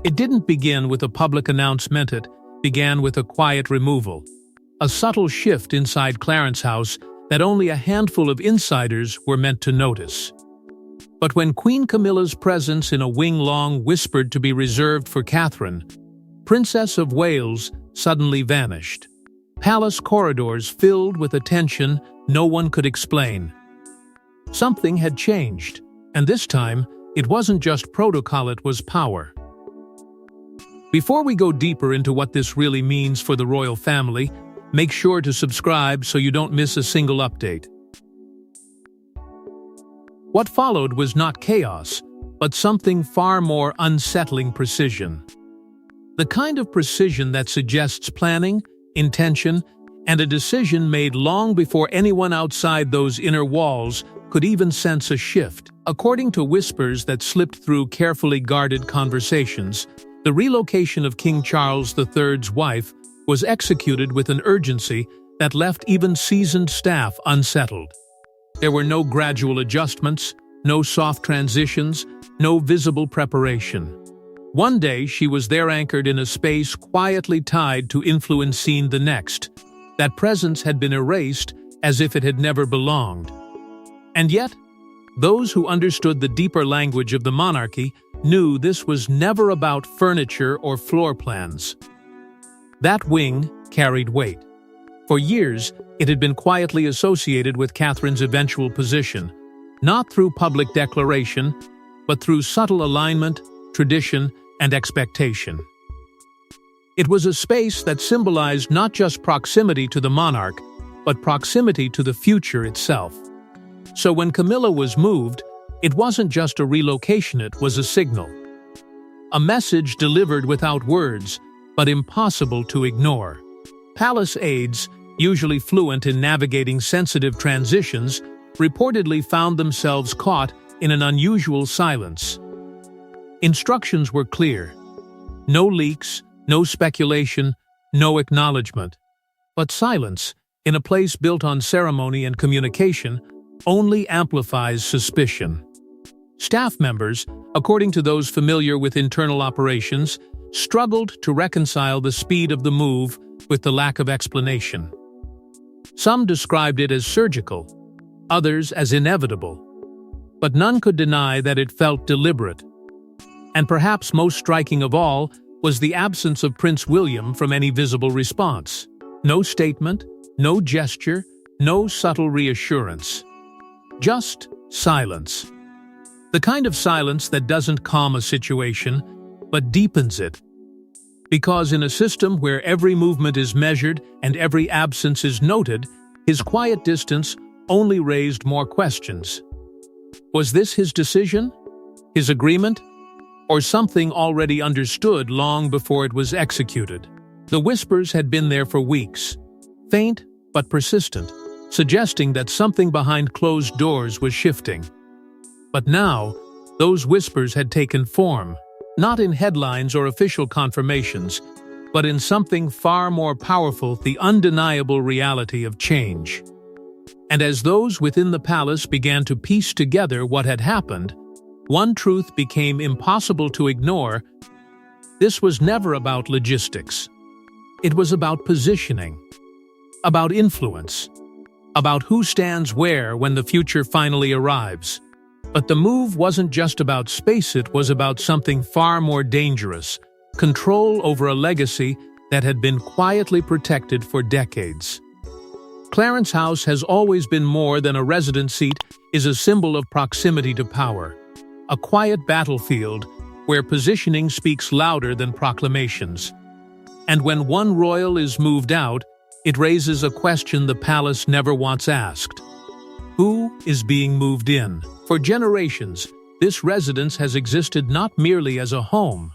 It didn't begin with a public announcement, it began with a quiet removal, a subtle shift inside Clarence House that only a handful of insiders were meant to notice. But when Queen Camilla's presence in a wing-long whispered to be reserved for Catherine, Princess of Wales suddenly vanished. Palace corridors filled with a tension no one could explain. Something had changed, and this time, it wasn't just protocol, it was power. Before we go deeper into what this really means for the royal family, make sure to subscribe so you don't miss a single update. What followed was not chaos, but something far more unsettling: precision. The kind of precision that suggests planning, intention, and a decision made long before anyone outside those inner walls could even sense a shift. According to whispers that slipped through carefully guarded conversations, the relocation of King Charles III's wife was executed with an urgency that left even seasoned staff unsettled. There were no gradual adjustments, no soft transitions, no visible preparation. One day she was there, anchored in a space quietly tied to influence seen the next. That presence had been erased as if it had never belonged. And yet, those who understood the deeper language of the monarchy knew this was never about furniture or floor plans. That wing carried weight. For years, it had been quietly associated with Catherine's eventual position, not through public declaration, but through subtle alignment, tradition, and expectation. It was a space that symbolized not just proximity to the monarch, but proximity to the future itself. So when Camilla was moved, it wasn't just a relocation, it was a signal. A message delivered without words, but impossible to ignore. Palace aides, usually fluent in navigating sensitive transitions, reportedly found themselves caught in an unusual silence. Instructions were clear. No leaks, no speculation, no acknowledgement. But silence, in a place built on ceremony and communication, only amplifies suspicion. Staff members, according to those familiar with internal operations, struggled to reconcile the speed of the move with the lack of explanation. Some described it as surgical, others as inevitable, but none could deny that it felt deliberate. And perhaps most striking of all was the absence of Prince William from any visible response. No statement, no gesture, no subtle reassurance. Just silence. The kind of silence that doesn't calm a situation, but deepens it. Because in a system where every movement is measured and every absence is noted, his quiet distance only raised more questions. Was this his decision? His agreement? Or something already understood long before it was executed? The whispers had been there for weeks, faint but persistent, suggesting that something behind closed doors was shifting. But now, those whispers had taken form, not in headlines or official confirmations, but in something far more powerful: the undeniable reality of change. And as those within the palace began to piece together what had happened, one truth became impossible to ignore: this was never about logistics. It was about positioning, about influence, about who stands where when the future finally arrives. But the move wasn't just about space, it was about something far more dangerous: control over a legacy that had been quietly protected for decades. Clarence House has always been more than a resident seat, is a symbol of proximity to power. A quiet battlefield where positioning speaks louder than proclamations. And when one royal is moved out, it raises a question the palace never once asked. Who is being moved in? For generations, this residence has existed not merely as a home,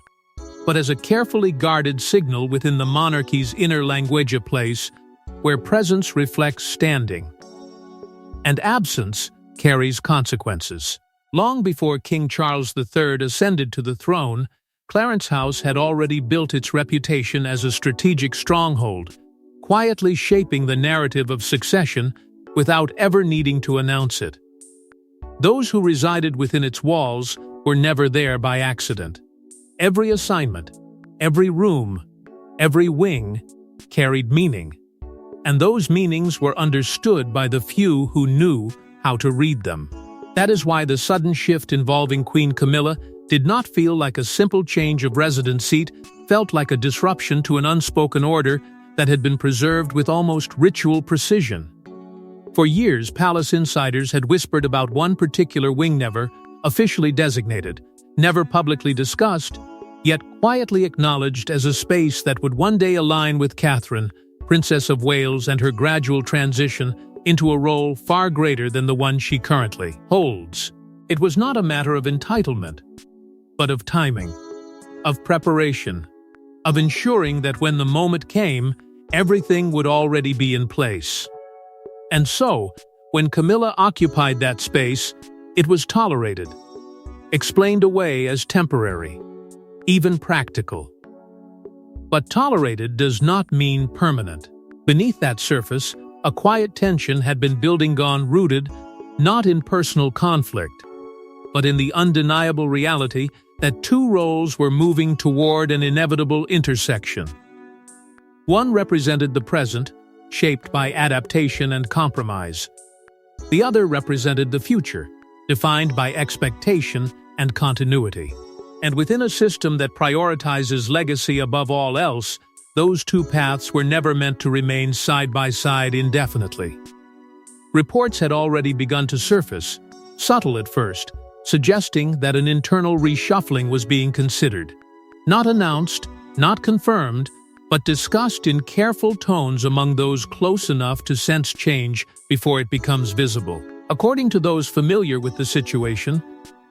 but as a carefully guarded signal within the monarchy's inner language, a place where presence reflects standing, and absence carries consequences. Long before King Charles III ascended to the throne, Clarence House had already built its reputation as a strategic stronghold, quietly shaping the narrative of succession without ever needing to announce it. Those who resided within its walls were never there by accident. Every assignment, every room, every wing carried meaning, and those meanings were understood by the few who knew how to read them. That is why the sudden shift involving Queen Camilla did not feel like a simple change of residence seat, felt like a disruption to an unspoken order that had been preserved with almost ritual precision. For years, palace insiders had whispered about one particular wing, never officially designated, never publicly discussed, yet quietly acknowledged as a space that would one day align with Catherine, Princess of Wales, and her gradual transition into a role far greater than the one she currently holds. It was not a matter of entitlement, but of timing, of preparation, of ensuring that when the moment came, everything would already be in place. And so, when Camilla occupied that space, it was tolerated, explained away as temporary, even practical. But tolerated does not mean permanent. Beneath that surface, a quiet tension had been building, gone rooted, not in personal conflict, but in the undeniable reality that two roles were moving toward an inevitable intersection. One represented the present, shaped by adaptation and compromise. The other represented the future, defined by expectation and continuity. And within a system that prioritizes legacy above all else, those two paths were never meant to remain side by side indefinitely. Reports had already begun to surface, subtle at first, suggesting that an internal reshuffling was being considered. Not announced, not confirmed, but discussed in careful tones among those close enough to sense change before it becomes visible. According to those familiar with the situation,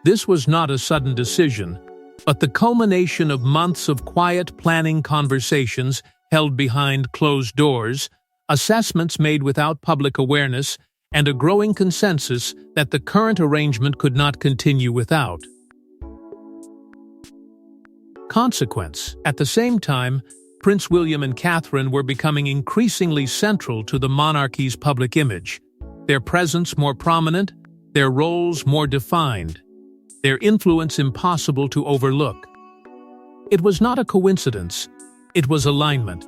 this was not a sudden decision, but the culmination of months of quiet planning conversations held behind closed doors, assessments made without public awareness, and a growing consensus that the current arrangement could not continue without consequence. At the same time, Prince William and Catherine were becoming increasingly central to the monarchy's public image, their presence more prominent, their roles more defined, their influence impossible to overlook. It was not a coincidence, it was alignment.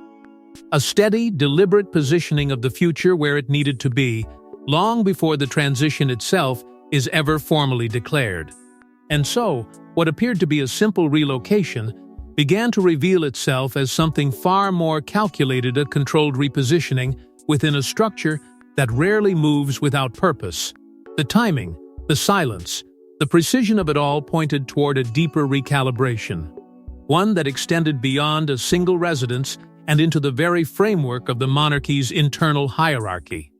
A steady, deliberate positioning of the future where it needed to be, long before the transition itself is ever formally declared. And so, what appeared to be a simple relocation began to reveal itself as something far more calculated, a controlled repositioning within a structure that rarely moves without purpose. The timing, the silence, the precision of it all pointed toward a deeper recalibration, one that extended beyond a single residence and into the very framework of the monarchy's internal hierarchy.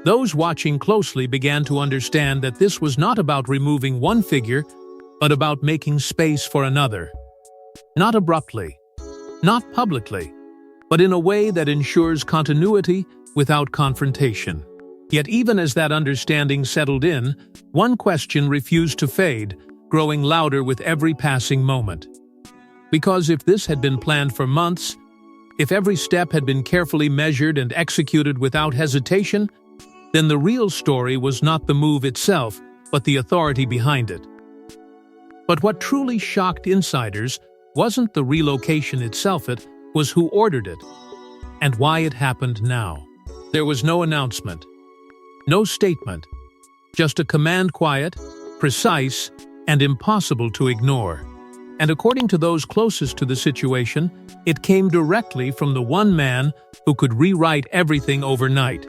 Those watching closely began to understand that this was not about removing one figure, but about making space for another. Not abruptly, not publicly, but in a way that ensures continuity without confrontation. Yet even as that understanding settled in, one question refused to fade, growing louder with every passing moment. Because if this had been planned for months, if every step had been carefully measured and executed without hesitation, then the real story was not the move itself, but the authority behind it. But what truly shocked insiders wasn't the relocation itself, it was who ordered it, and why it happened now. There was no announcement, no statement, just a command, quiet, precise, and impossible to ignore. And according to those closest to the situation, it came directly from the one man who could rewrite everything overnight.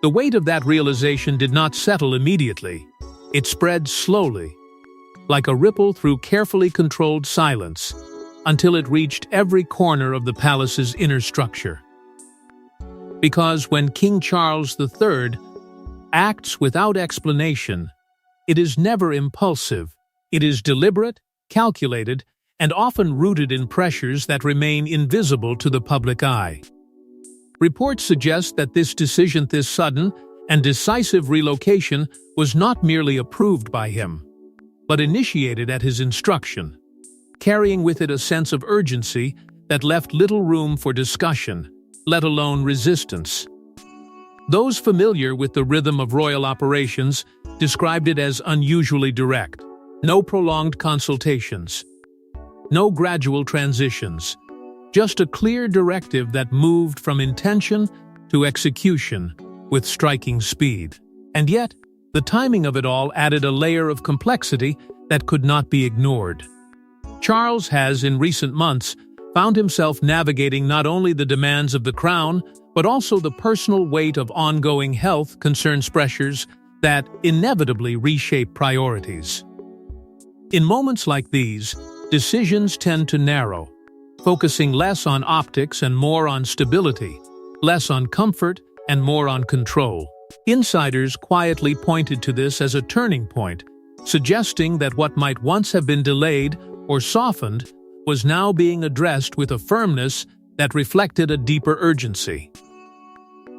The weight of that realization did not settle immediately. It spread slowly, like a ripple through carefully controlled silence, until it reached every corner of the palace's inner structure. Because when King Charles III acts without explanation, it is never impulsive. It is deliberate, calculated, and often rooted in pressures that remain invisible to the public eye. Reports suggest that this decision, this sudden and decisive relocation, was not merely approved by him, but initiated at his instruction, carrying with it a sense of urgency that left little room for discussion, let alone resistance. Those familiar with the rhythm of royal operations described it as unusually direct. No prolonged consultations, No gradual transitions. Just a clear directive that moved from intention to execution with striking speed. And yet, the timing of it all added a layer of complexity that could not be ignored. Charles has, in recent months, found himself navigating not only the demands of the crown, but also the personal weight of ongoing health concerns pressures that inevitably reshape priorities. In moments like these, decisions tend to narrow, focusing less on optics and more on stability, less on comfort and more on control. Insiders quietly pointed to this as a turning point, suggesting that what might once have been delayed or softened was now being addressed with a firmness that reflected a deeper urgency.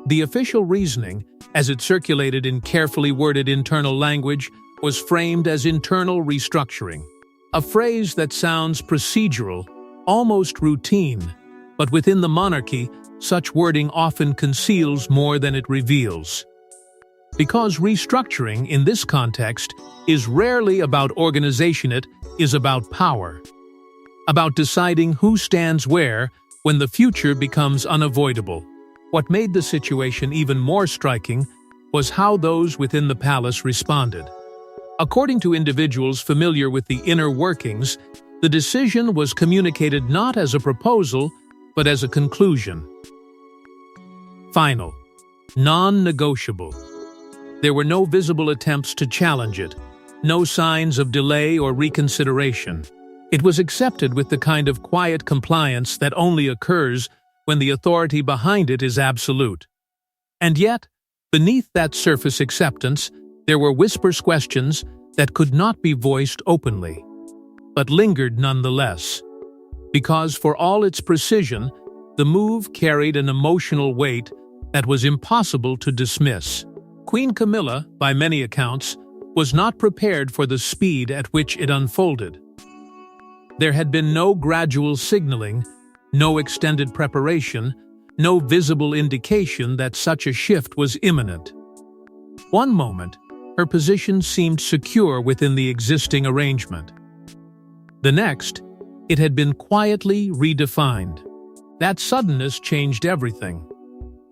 The official reasoning, as it circulated in carefully worded internal language, was framed as internal restructuring, a phrase that sounds procedural, almost routine, but within the monarchy, such wording often conceals more than it reveals. Because restructuring in this context is rarely about organization, it is about power. About deciding who stands where when the future becomes unavoidable. What made the situation even more striking was how those within the palace responded. According to individuals familiar with the inner workings, the decision was communicated not as a proposal, but as a conclusion. Final. Non-negotiable. There were no visible attempts to challenge it, no signs of delay or reconsideration. It was accepted with the kind of quiet compliance that only occurs when the authority behind it is absolute. And yet, beneath that surface acceptance, there were whispered questions that could not be voiced openly, but lingered nonetheless. Because for all its precision, the move carried an emotional weight that was impossible to dismiss. Queen Camilla, by many accounts, was not prepared for the speed at which it unfolded. There had been no gradual signaling, no extended preparation, no visible indication that such a shift was imminent. One moment, her position seemed secure within the existing arrangement. The next, it had been quietly redefined. That suddenness changed everything.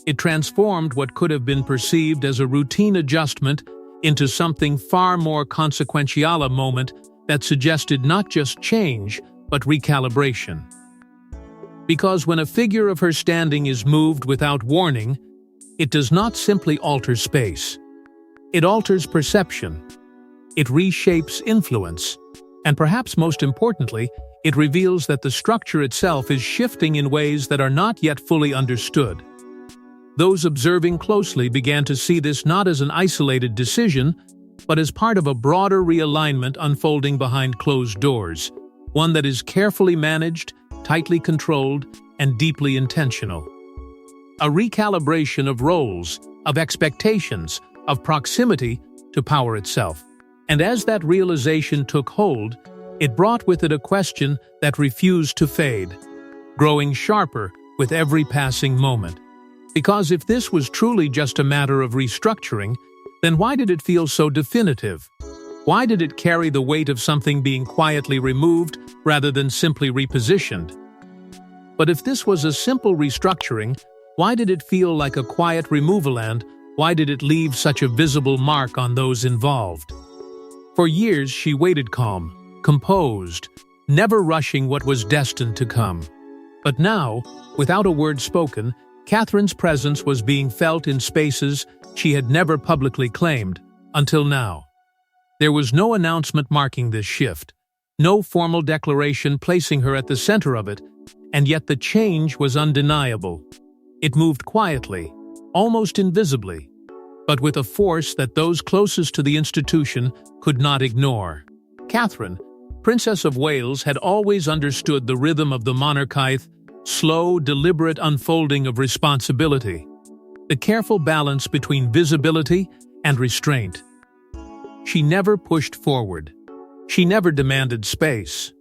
It transformed what could have been perceived as a routine adjustment into something far more consequential, a moment that suggested not just change, but recalibration. Because when a figure of her standing is moved without warning, it does not simply alter space. It alters perception. It reshapes influence. And perhaps most importantly, it reveals that the structure itself is shifting in ways that are not yet fully understood. Those observing closely began to see this not as an isolated decision, but as part of a broader realignment unfolding behind closed doors, one that is carefully managed, tightly controlled, and deeply intentional. A recalibration of roles, of expectations, of proximity to power itself. And as that realization took hold, it brought with it a question that refused to fade, growing sharper with every passing moment. Because if this was truly just a matter of restructuring, then why did it feel so definitive? Why did it carry the weight of something being quietly removed rather than simply repositioned? But if this was a simple restructuring, why did it feel like a quiet removal, and why did it leave such a visible mark on those involved? For years she waited calm, composed, never rushing what was destined to come. But now, without a word spoken, Catherine's presence was being felt in spaces she had never publicly claimed, until now. There was no announcement marking this shift, no formal declaration placing her at the center of it, and yet the change was undeniable. It moved quietly, almost invisibly, but with a force that those closest to the institution could not ignore. Catherine, Princess of Wales, had always understood the rhythm of the monarchy's slow, deliberate unfolding of responsibility, the careful balance between visibility and restraint. She never pushed forward. She never demanded space.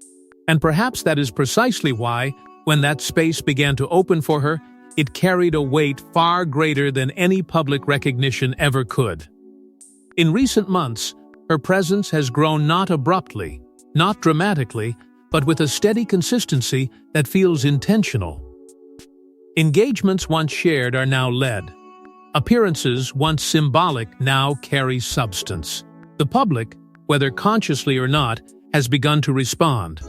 And perhaps that is precisely why, when that space began to open for her, it carried a weight far greater than any public recognition ever could. In recent months, her presence has grown not abruptly, not dramatically, but with a steady consistency that feels intentional. Engagements once shared are now led. Appearances once symbolic now carry substance. The public, whether consciously or not, has begun to respond.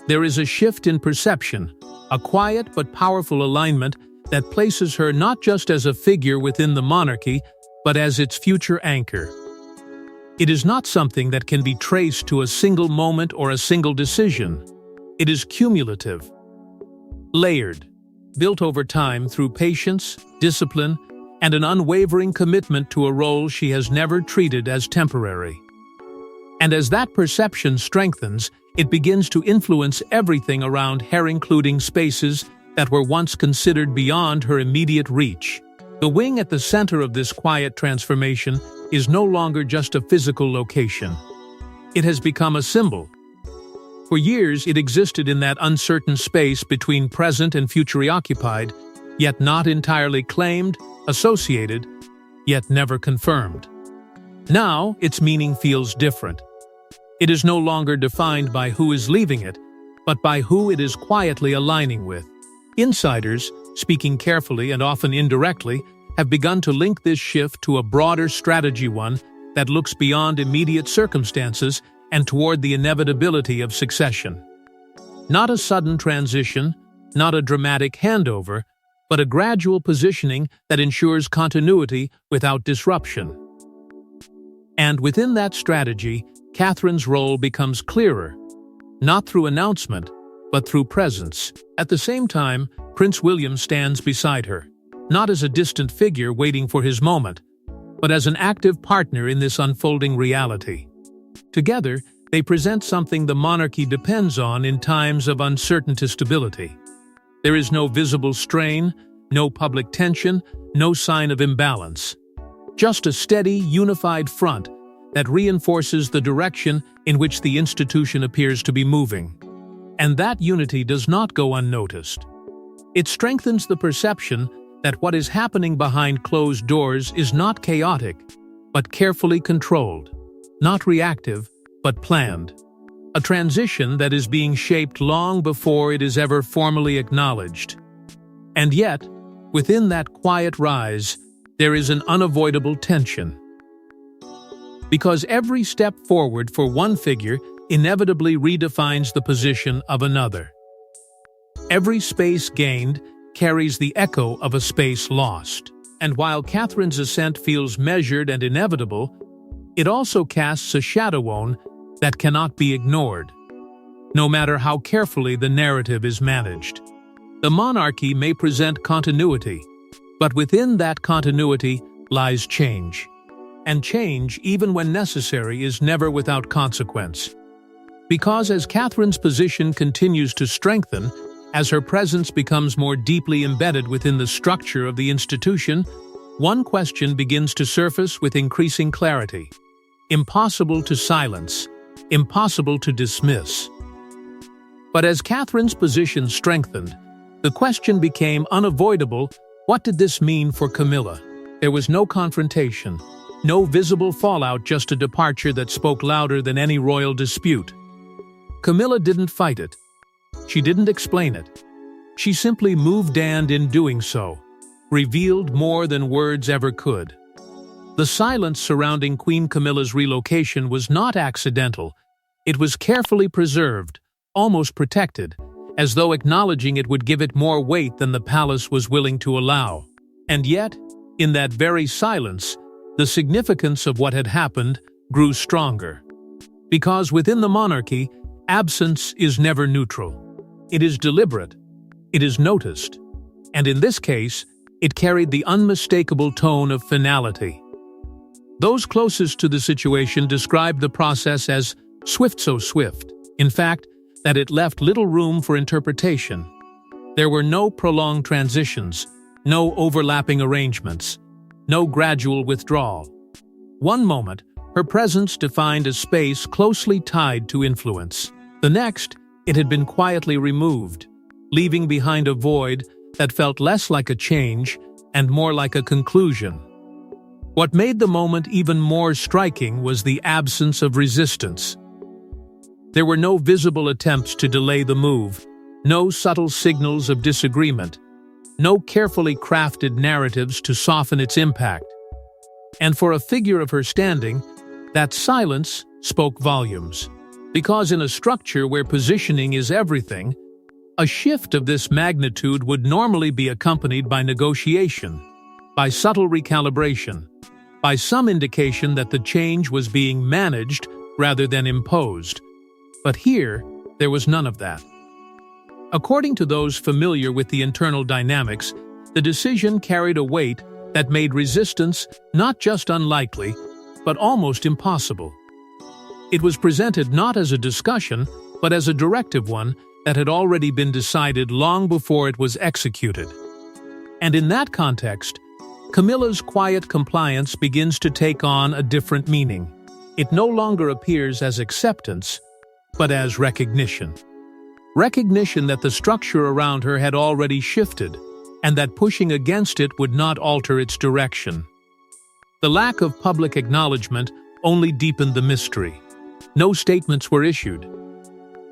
There is a shift in perception, a quiet but powerful alignment that places her not just as a figure within the monarchy, but as its future anchor. It is not something that can be traced to a single moment or a single decision. It is cumulative, layered, built over time through patience, discipline, and an unwavering commitment to a role she has never treated as temporary. And as that perception strengthens, it begins to influence everything around her, including spaces that were once considered beyond her immediate reach. The wing at the center of this quiet transformation is no longer just a physical location. It has become a symbol. For years, it existed in that uncertain space between present and future occupied, yet not entirely claimed, associated, yet never confirmed. Now, its meaning feels different. It is no longer defined by who is leaving it, but by who it is quietly aligning with. Insiders, speaking carefully and often indirectly, have begun to link this shift to a broader strategy, one that looks beyond immediate circumstances and toward the inevitability of succession. Not a sudden transition, not a dramatic handover, but a gradual positioning that ensures continuity without disruption. And within that strategy, Catherine's role becomes clearer, not through announcement, but through presence. At the same time, Prince William stands beside her, not as a distant figure waiting for his moment, but as an active partner in this unfolding reality. Together, they present something the monarchy depends on in times of uncertain stability. There is no visible strain, no public tension, no sign of imbalance. Just a steady, unified front that reinforces the direction in which the institution appears to be moving. And that unity does not go unnoticed. It strengthens the perception that what is happening behind closed doors is not chaotic, but carefully controlled, not reactive, but planned. A transition that is being shaped long before it is ever formally acknowledged. And yet, within that quiet rise, there is an unavoidable tension. Because every step forward for one figure inevitably redefines the position of another. Every space gained carries the echo of a space lost. And while Catherine's ascent feels measured and inevitable, it also casts a shadow that cannot be ignored, no matter how carefully the narrative is managed. The monarchy may present continuity, but within that continuity lies change. And change, even when necessary, is never without consequence. Because as Catherine's position continues to strengthen, as her presence becomes more deeply embedded within the structure of the institution, one question begins to surface with increasing clarity. Impossible to silence, impossible to dismiss. But as Catherine's position strengthened, the question became unavoidable: what did this mean for Camilla? There was no confrontation, no visible fallout, just a departure that spoke louder than any royal dispute. Camilla didn't fight it. She didn't explain it. She simply moved, and in doing so, revealed more than words ever could. The silence surrounding Queen Camilla's relocation was not accidental. It was carefully preserved, almost protected, as though acknowledging it would give it more weight than the palace was willing to allow. And yet, in that very silence, the significance of what had happened grew stronger. Because within the monarchy, absence is never neutral. It is deliberate, it is noticed, and in this case, it carried the unmistakable tone of finality. Those closest to the situation described the process as swift, so swift, in fact, that it left little room for interpretation. There were no prolonged transitions, no overlapping arrangements, no gradual withdrawal. One moment, her presence defined a space closely tied to influence. The next, it had been quietly removed, leaving behind a void that felt less like a change and more like a conclusion. What made the moment even more striking was the absence of resistance. There were no visible attempts to delay the move, no subtle signals of disagreement, no carefully crafted narratives to soften its impact. And for a figure of her standing, that silence spoke volumes. Because in a structure where positioning is everything, a shift of this magnitude would normally be accompanied by negotiation, by subtle recalibration, by some indication that the change was being managed rather than imposed. But here, there was none of that. According to those familiar with the internal dynamics, the decision carried a weight that made resistance not just unlikely, but almost impossible. It was presented not as a discussion, but as a directive one that had already been decided long before it was executed. And in that context, Camilla's quiet compliance begins to take on a different meaning. It no longer appears as acceptance, but as recognition. Recognition that the structure around her had already shifted, and that pushing against it would not alter its direction. The lack of public acknowledgement only deepened the mystery. No statements were issued.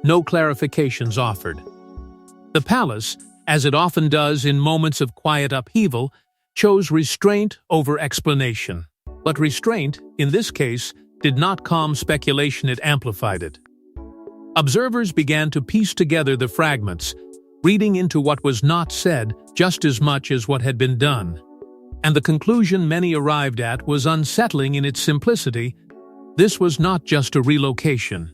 No clarifications offered. The palace, as it often does in moments of quiet upheaval, chose restraint over explanation. But restraint, in this case, did not calm speculation, it amplified it. Observers began to piece together the fragments, reading into what was not said just as much as what had been done. And the conclusion many arrived at was unsettling in its simplicity. This was not just a relocation.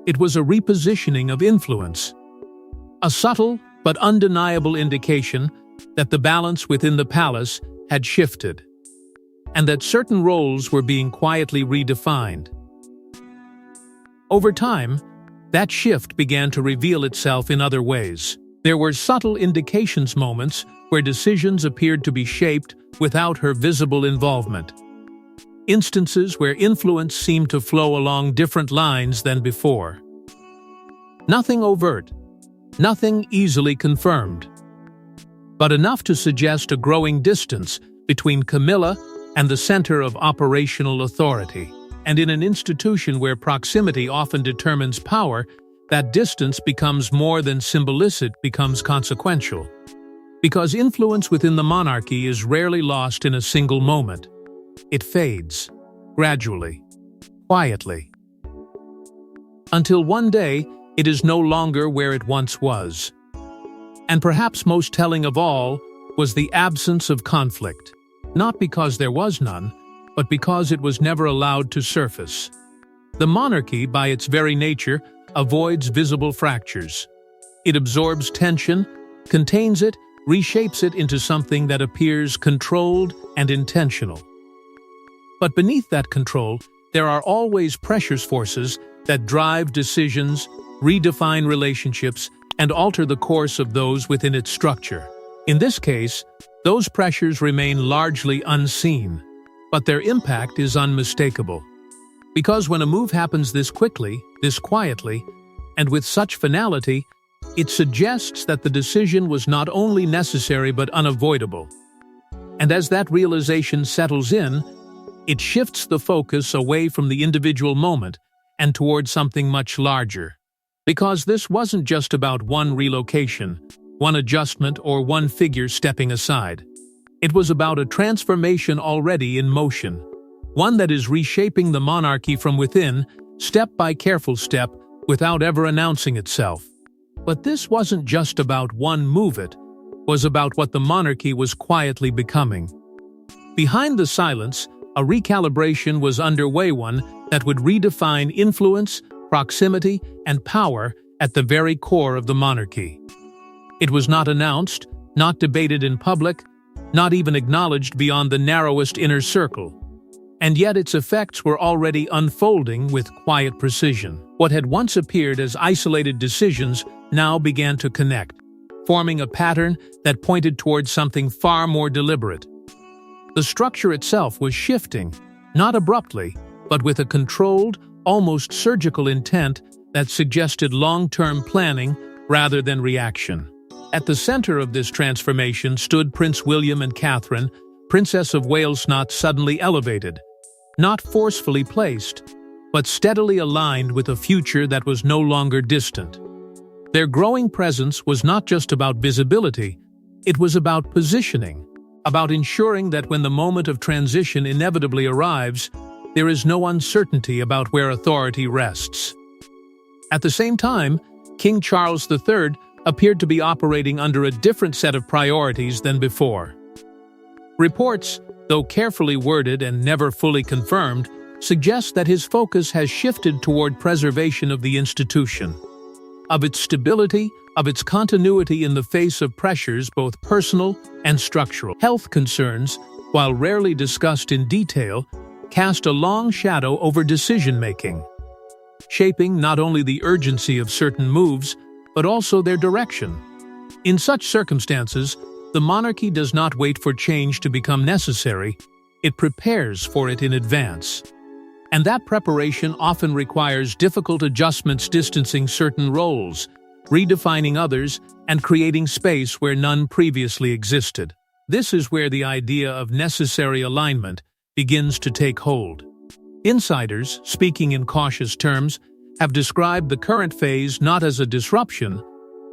It was a repositioning of influence. A subtle but undeniable indication that the balance within the palace had shifted, and that certain roles were being quietly redefined. Over time, that shift began to reveal itself in other ways. There were subtle indications, moments where decisions appeared to be shaped without her visible involvement. Instances where influence seemed to flow along different lines than before. Nothing overt, nothing easily confirmed, but enough to suggest a growing distance between Camilla and the center of operational authority. And in an institution where proximity often determines power, that distance becomes more than symbolic, it becomes consequential. Because influence within the monarchy is rarely lost in a single moment. It fades, gradually, quietly. Until one day, it is no longer where it once was. And perhaps most telling of all was the absence of conflict. Not because there was none, but because it was never allowed to surface. The monarchy, by its very nature, avoids visible fractures. It absorbs tension, contains it, reshapes it into something that appears controlled and intentional. But beneath that control, there are always pressure forces that drive decisions, redefine relationships, and alter the course of those within its structure. In this case, those pressures remain largely unseen, but their impact is unmistakable. Because when a move happens this quickly, this quietly, and with such finality, it suggests that the decision was not only necessary but unavoidable. And as that realization settles in, it shifts the focus away from the individual moment and toward something much larger. Because this wasn't just about one relocation, one adjustment, or one figure stepping aside. It was about a transformation already in motion, one that is reshaping the monarchy from within, step by careful step, without ever announcing itself. But this wasn't just about one move, it was about what the monarchy was quietly becoming. Behind the silence, a recalibration was underway, one that would redefine influence, proximity, and power at the very core of the monarchy. It was not announced, not debated in public, not even acknowledged beyond the narrowest inner circle. And yet its effects were already unfolding with quiet precision. What had once appeared as isolated decisions now began to connect, forming a pattern that pointed towards something far more deliberate. The structure itself was shifting, not abruptly, but with a controlled, almost surgical intent that suggested long-term planning rather than reaction. At the center of this transformation stood Prince William and Catherine, Princess of Wales, not suddenly elevated, not forcefully placed, but steadily aligned with a future that was no longer distant. Their growing presence was not just about visibility, it was about positioning, about ensuring that when the moment of transition inevitably arrives, there is no uncertainty about where authority rests. At the same time, King Charles III appeared to be operating under a different set of priorities than before. Reports, though carefully worded and never fully confirmed, suggest that his focus has shifted toward preservation of the institution, of its stability, of its continuity in the face of pressures both personal and structural. Health concerns, while rarely discussed in detail, cast a long shadow over decision-making, shaping not only the urgency of certain moves, but also their direction. In such circumstances, the monarchy does not wait for change to become necessary, it prepares for it in advance. And that preparation often requires difficult adjustments, distancing certain roles, redefining others, and creating space where none previously existed. This is where the idea of necessary alignment begins to take hold. Insiders, speaking in cautious terms, have described the current phase not as a disruption,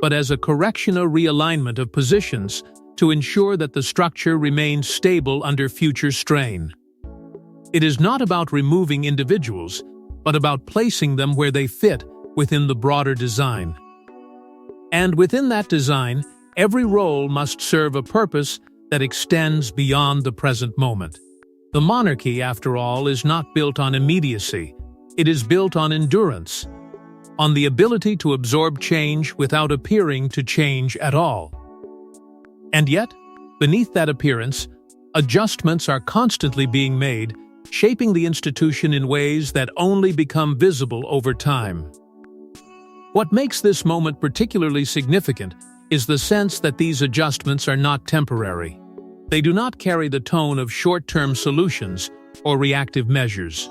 but as a correction or realignment of positions to ensure that the structure remains stable under future strain. It is not about removing individuals, but about placing them where they fit within the broader design. And within that design, every role must serve a purpose that extends beyond the present moment. The monarchy, after all, is not built on immediacy. It is built on endurance, on the ability to absorb change without appearing to change at all. And yet, beneath that appearance, adjustments are constantly being made, shaping the institution in ways that only become visible over time. What makes this moment particularly significant is the sense that these adjustments are not temporary. They do not carry the tone of short-term solutions or reactive measures.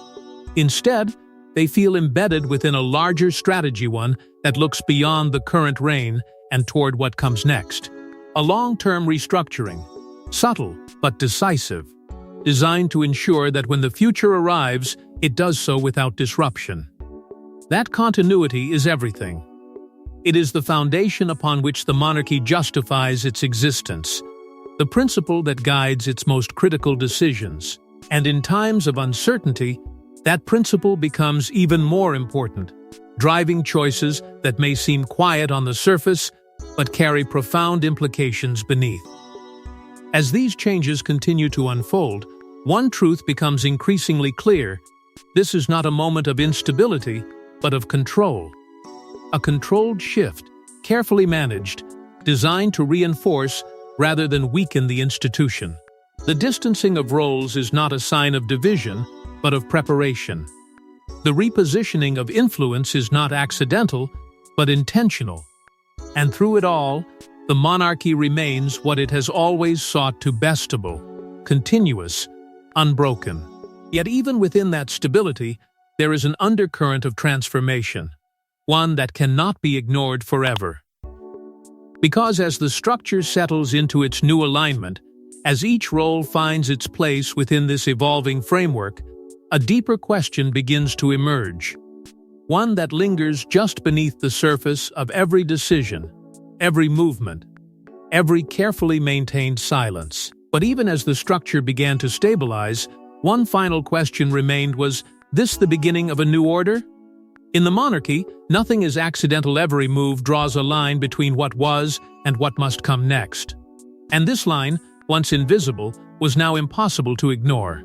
Instead, they feel embedded within a larger strategy, one that looks beyond the current reign and toward what comes next. A long-term restructuring, subtle but decisive, designed to ensure that when the future arrives, it does so without disruption. That continuity is everything. It is the foundation upon which the monarchy justifies its existence, the principle that guides its most critical decisions. And in times of uncertainty, that principle becomes even more important, driving choices that may seem quiet on the surface but carry profound implications beneath. As these changes continue to unfold, one truth becomes increasingly clear: this is not a moment of instability, but of control. A controlled shift, carefully managed, designed to reinforce rather than weaken the institution. The distancing of roles is not a sign of division, but of preparation. The repositioning of influence is not accidental, but intentional. And through it all, the monarchy remains what it has always sought to bestable: continuous, unbroken. Yet even within that stability, there is an undercurrent of transformation, one that cannot be ignored forever. Because as the structure settles into its new alignment, as each role finds its place within this evolving framework, a deeper question begins to emerge, one that lingers just beneath the surface of every decision, every movement, every carefully maintained silence. But even as the structure began to stabilize, one final question remained: was this the beginning of a new order? In the monarchy, nothing is accidental. Every move draws a line between what was and what must come next. And this line, once invisible, was now impossible to ignore.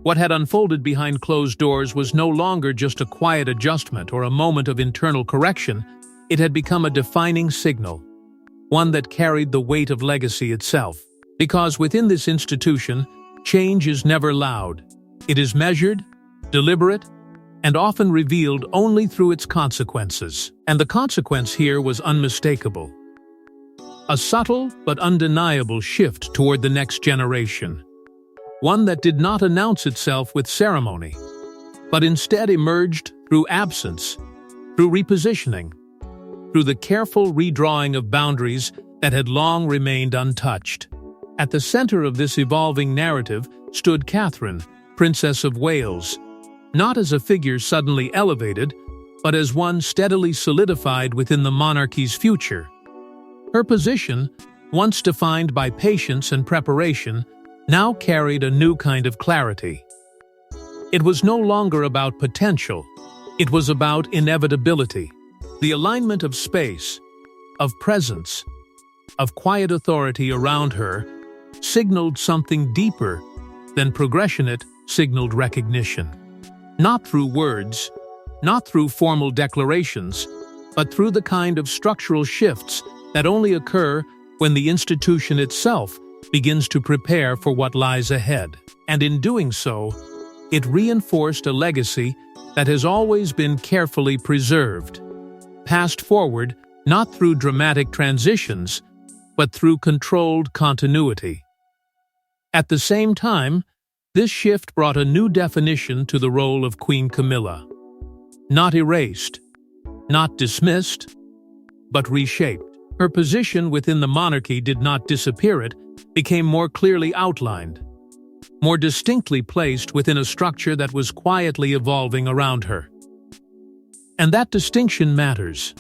What had unfolded behind closed doors was no longer just a quiet adjustment or a moment of internal correction. It had become a defining signal, one that carried the weight of legacy itself. Because within this institution, change is never loud. It is measured, deliberate, and often revealed only through its consequences. And the consequence here was unmistakable. A subtle but undeniable shift toward the next generation. One that did not announce itself with ceremony, but instead emerged through absence, through repositioning, through the careful redrawing of boundaries that had long remained untouched. At the center of this evolving narrative stood Catherine, Princess of Wales, not as a figure suddenly elevated, but as one steadily solidified within the monarchy's future. Her position, once defined by patience and preparation, now carried a new kind of clarity. It was no longer about potential, it was about inevitability. The alignment of space, of presence, of quiet authority around her signaled something deeper than progression. It signaled recognition. Not through words, not through formal declarations, but through the kind of structural shifts that only occur when the institution itself begins to prepare for what lies ahead. And in doing so, it reinforced a legacy that has always been carefully preserved, passed forward not through dramatic transitions, but through controlled continuity. At the same time, this shift brought a new definition to the role of Queen Camilla. Not erased, not dismissed, but reshaped. Her position within the monarchy did not disappear, it became more clearly outlined, more distinctly placed within a structure that was quietly evolving around her. And that distinction matters.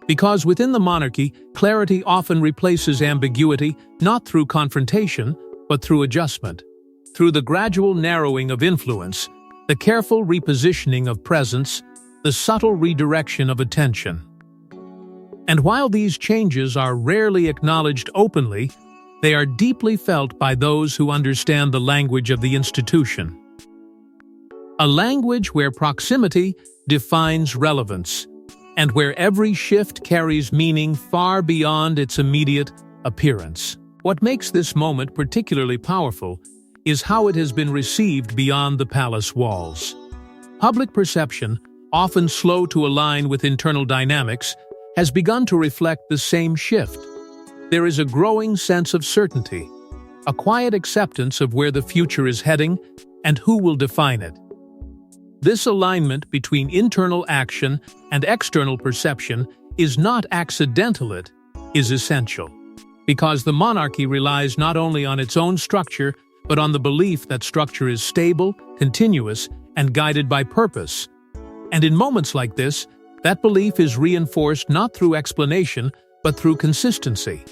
Because within the monarchy, clarity often replaces ambiguity, not through confrontation, but through adjustment. Through the gradual narrowing of influence, the careful repositioning of presence, the subtle redirection of attention. And while these changes are rarely acknowledged openly, they are deeply felt by those who understand the language of the institution. A language where proximity defines relevance, and where every shift carries meaning far beyond its immediate appearance. What makes this moment particularly powerful is how it has been received beyond the palace walls. Public perception, often slow to align with internal dynamics, has begun to reflect the same shift. There is a growing sense of certainty, a quiet acceptance of where the future is heading and who will define it. This alignment between internal action and external perception is not accidental, it is essential. Because the monarchy relies not only on its own structure, but on the belief that structure is stable, continuous, and guided by purpose. And in moments like this, that belief is reinforced not through explanation, but through consistency,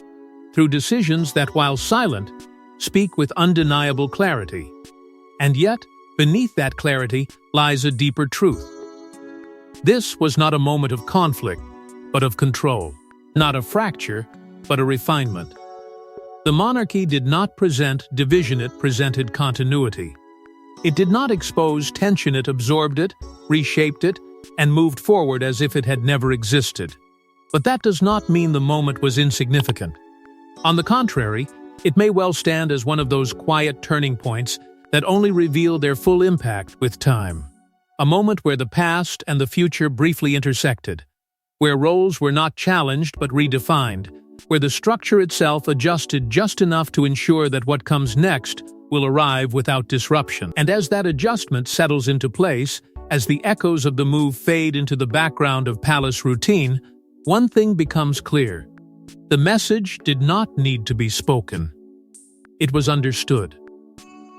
through decisions that, while silent, speak with undeniable clarity. And yet, beneath that clarity lies a deeper truth. This was not a moment of conflict, but of control, not a fracture, but a refinement. The monarchy did not present division, it presented continuity. It did not expose tension, it absorbed it, reshaped it, and moved forward as if it had never existed. But that does not mean the moment was insignificant. On the contrary, it may well stand as one of those quiet turning points that only reveal their full impact with time. A moment where the past and the future briefly intersected, where roles were not challenged but redefined, where the structure itself adjusted just enough to ensure that what comes next will arrive without disruption. And as that adjustment settles into place, as the echoes of the move fade into the background of palace routine, one thing becomes clear. The message did not need to be spoken. It was understood.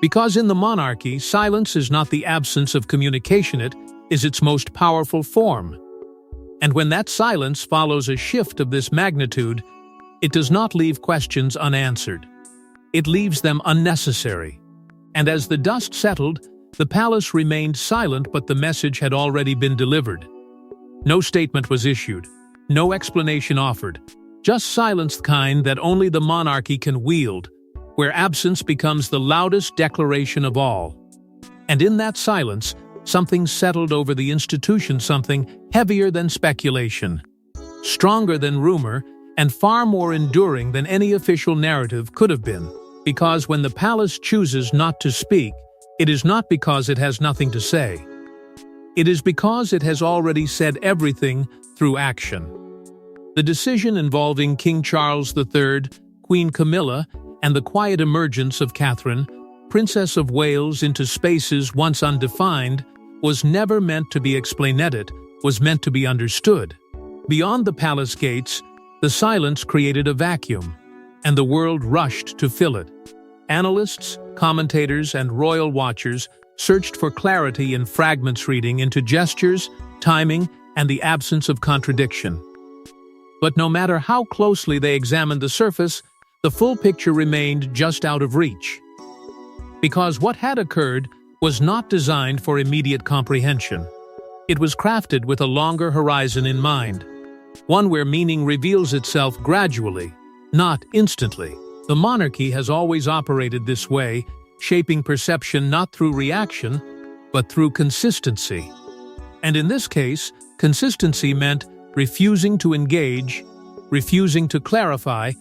Because in the monarchy, silence is not the absence of communication, it is its most powerful form. And when that silence follows a shift of this magnitude, it does not leave questions unanswered. It leaves them unnecessary. And as the dust settled, the palace remained silent, but the message had already been delivered. No statement was issued, no explanation offered, just silence, the kind that only the monarchy can wield, where absence becomes the loudest declaration of all. And in that silence, something settled over the institution, something heavier than speculation, stronger than rumor, and far more enduring than any official narrative could have been. Because when the palace chooses not to speak, it is not because it has nothing to say. It is because it has already said everything through action. The decision involving King Charles III, Queen Camilla, and the quiet emergence of Catherine, Princess of Wales, into spaces once undefined, was never meant to be explained, was meant to be understood. Beyond the palace gates, the silence created a vacuum, and the world rushed to fill it. Analysts, commentators, and royal watchers searched for clarity in fragments, reading into gestures, timing, and the absence of contradiction. But no matter how closely they examined the surface, the full picture remained just out of reach. Because what had occurred was not designed for immediate comprehension. It was crafted with a longer horizon in mind, one where meaning reveals itself gradually, not instantly. The monarchy has always operated this way, shaping perception not through reaction, but through consistency. And in this case, consistency meant refusing to engage, refusing to clarify,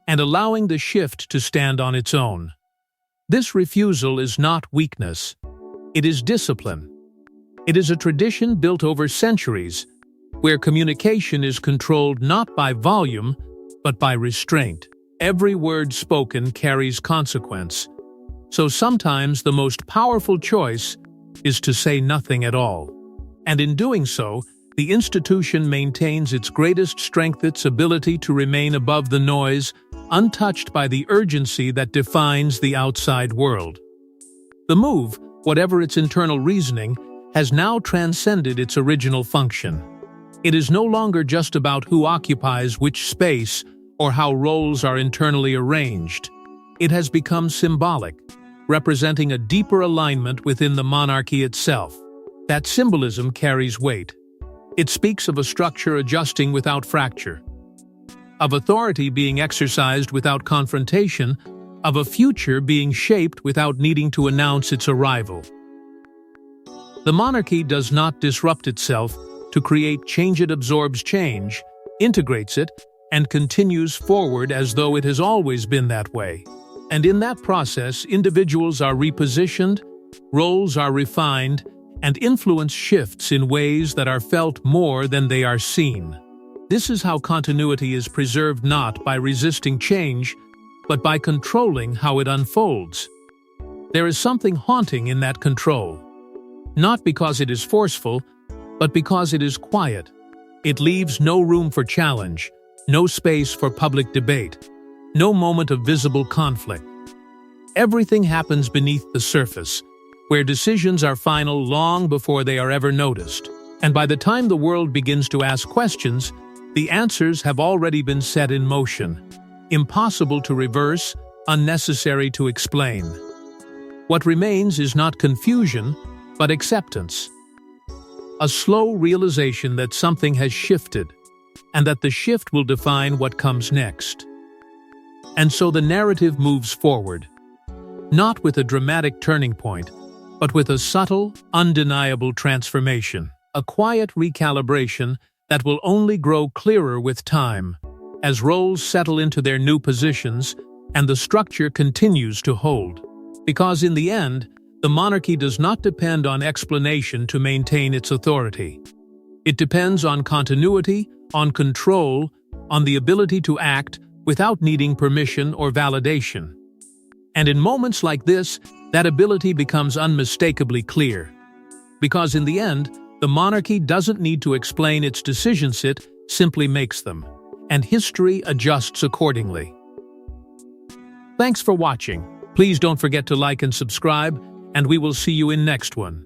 and allowing the shift to stand on its own. This refusal is not weakness. It is discipline. It is a tradition built over centuries, where communication is controlled not by volume, but by restraint. Every word spoken carries consequence. So sometimes the most powerful choice is to say nothing at all. And in doing so, the institution maintains its greatest strength, its ability to remain above the noise, untouched by the urgency that defines the outside world. The move, whatever its internal reasoning, has now transcended its original function. It is no longer just about who occupies which space or how roles are internally arranged. It has become symbolic, representing a deeper alignment within the monarchy itself. That symbolism carries weight. It speaks of a structure adjusting without fracture, of authority being exercised without confrontation, of a future being shaped without needing to announce its arrival. The monarchy does not disrupt itself to create change. It absorbs change, integrates it, and continues forward as though it has always been that way. And in that process, individuals are repositioned, roles are refined, and influence shifts in ways that are felt more than they are seen. This is how continuity is preserved, not by resisting change, but by controlling how it unfolds. There is something haunting in that control. Not because it is forceful, but because it is quiet. It leaves no room for challenge, no space for public debate, no moment of visible conflict. Everything happens beneath the surface, where decisions are final long before they are ever noticed. And by the time the world begins to ask questions, the answers have already been set in motion. Impossible to reverse, unnecessary to explain. What remains is not confusion, but acceptance. A slow realization that something has shifted, and that the shift will define what comes next. And so the narrative moves forward, not with a dramatic turning point, but with a subtle, undeniable transformation, a quiet recalibration that will only grow clearer with time, as roles settle into their new positions and the structure continues to hold. Because in the end, the monarchy does not depend on explanation to maintain its authority. It depends on continuity, on control, on the ability to act without needing permission or validation. And in moments like this, that ability becomes unmistakably clear. Because in the end, the monarchy doesn't need to explain its decisions, it simply makes them. And history adjusts accordingly. Thanks for watching. Please don't forget to like and subscribe, and we will see you in next one.